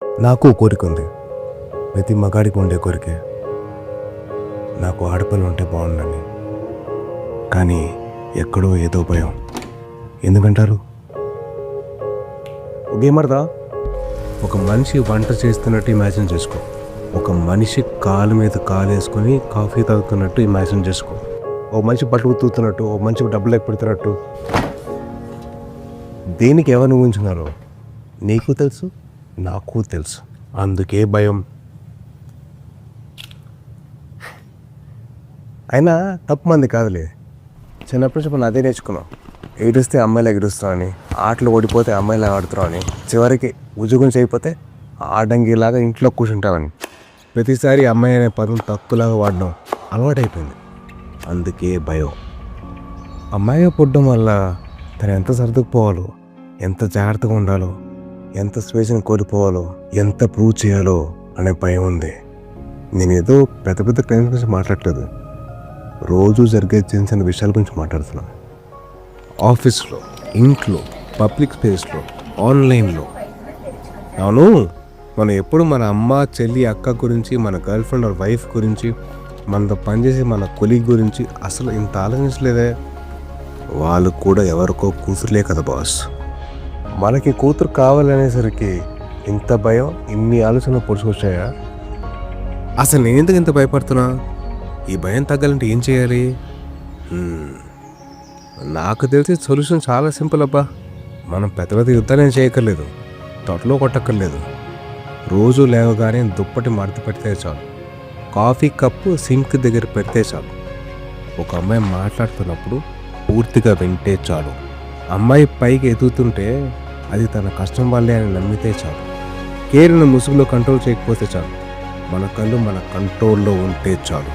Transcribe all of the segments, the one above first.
నాకు కోరిక ఉంది, ప్రతి మగాడికి ఉండే కోరికే. నాకు ఆడపిల్ల ఉంటే బాగుండని. కానీ ఎక్కడో ఏదో భయం. ఎందుకంటారు? గేమర్దా, ఒక మనిషి వంట చేస్తున్నట్టు ఇమాజిన్ చేసుకో. ఒక మనిషి కాలు మీద కాలు వేసుకొని కాఫీ తాగుతున్నట్టు ఇమాజిన్ చేసుకో. ఓ మనిషి బట్టలు ఉతుకుతున్నట్టు, ఓ మనిషికి డబ్బులు లెక్క పెడుతున్నట్టు. దేనికి ఎవరిని ఊహించున్నారో నీకు తెలుసు, నాకు తెలుసు. అందుకే భయం. అయినా తప్పు మంది కాదులే. చిన్నప్పటి నుంచి మనం అదే నేర్చుకున్నాం. ఏడుస్తే అమ్మాయిలు ఎగురుస్తాం అని, ఆటలు ఓడిపోతే అమ్మాయిలు ఆడుతున్నాం అని, చివరికి ఉద్యోగం చేయకపోతే ఆడంగిలాగా ఇంట్లో కూర్చుంటామని. ప్రతిసారి అమ్మాయి అనే పదం తక్కువలాగా వాడడం అలవాటైపోయింది. అందుకే భయం. అమ్మాయిగా పుట్టడం వల్ల తను ఎంత సర్దుకుపోవాలో, ఎంత జాగ్రత్తగా ఉండాలో, ఎంత స్వేచ్ఛను కోల్పోవాలో, ఎంత ప్రూవ్ చేయాలో అనే భయం ఉంది. నేనేదో పెద్ద పెద్ద క్లైమ్స్ గురించి మాట్లాడలేదు, రోజు జరిగే చిన్న చిన్న విషయాల గురించి మాట్లాడుతున్నాను. ఆఫీస్లో, ఇంట్లో, పబ్లిక్ స్పేస్లో, ఆన్లైన్లో. అవును, మనం ఎప్పుడు మన అమ్మ, చెల్లి, అక్క గురించి, మన గర్ల్ ఫ్రెండ్ ఆర్ వైఫ్ గురించి, మనతో పనిచేసి మన కొలీగ్ గురించి అసలు ఇంత ఆలోచించలేదే. వాళ్ళు కూడా ఎవరికో కూతురులే కదా బాస్. మనకి కూతురు కావాలనేసరికి ఇంత భయం, ఇన్ని ఆలోచనలు పొడుచుకొచ్చాయా? అసలు నేను ఎందుకు ఇంత భయపడుతున్నా? ఈ భయం తగ్గాలంటే ఏం చేయాలి? నాకు తెలిసి సొల్యూషన్ చాలా సింపుల్ అబ్బా. మనం పెద్ద పెద్ద యుద్ధాలు చేయక్కర్లేదు, తొట్టలో కొట్టక్కర్లేదు. రోజు లేవగానే దుప్పటి మడత పెడితే చాలు, కాఫీ కప్పు సింక్ దగ్గర పెడితే చాలు, ఒక అమ్మాయి మాట్లాడుతున్నప్పుడు పూర్తిగా వింటే చాలు, అమ్మాయి పైకి ఎదుగుతుంటే అది తన కష్టం వల్లే అని నమ్మితే చాలు, కేరును ముసుగులో కంట్రోల్ చేయకపోతే చాలు, మన కళ్ళు మన కంట్రోల్లో ఉంటే చాలు,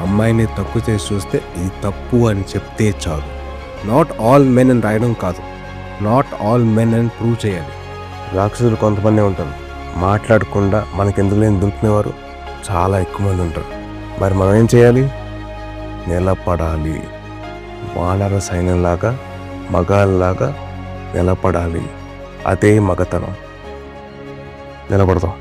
అమ్మాయిని తక్కువ చేసి చూస్తే ఇది తప్పు అని చెప్తే చాలు. నాట్ ఆల్ మెన్ అని రాయడం కాదు, నాట్ ఆల్ మెన్ అని ప్రూవ్ చేయాలి. రాక్షసులు కొంతమంది ఉంటారు, మాట్లాడకుండా మనకెందుకు లేని దుంకునేవారు చాలా ఎక్కువ మంది ఉంటారు. మరి మనం ఏం చేయాలి? నిలబడాలి. వానర సైన్యంలాగా, మగాళ్ళలాగా నిలబడాలి. అదే మగతనం. నిలబడతాం.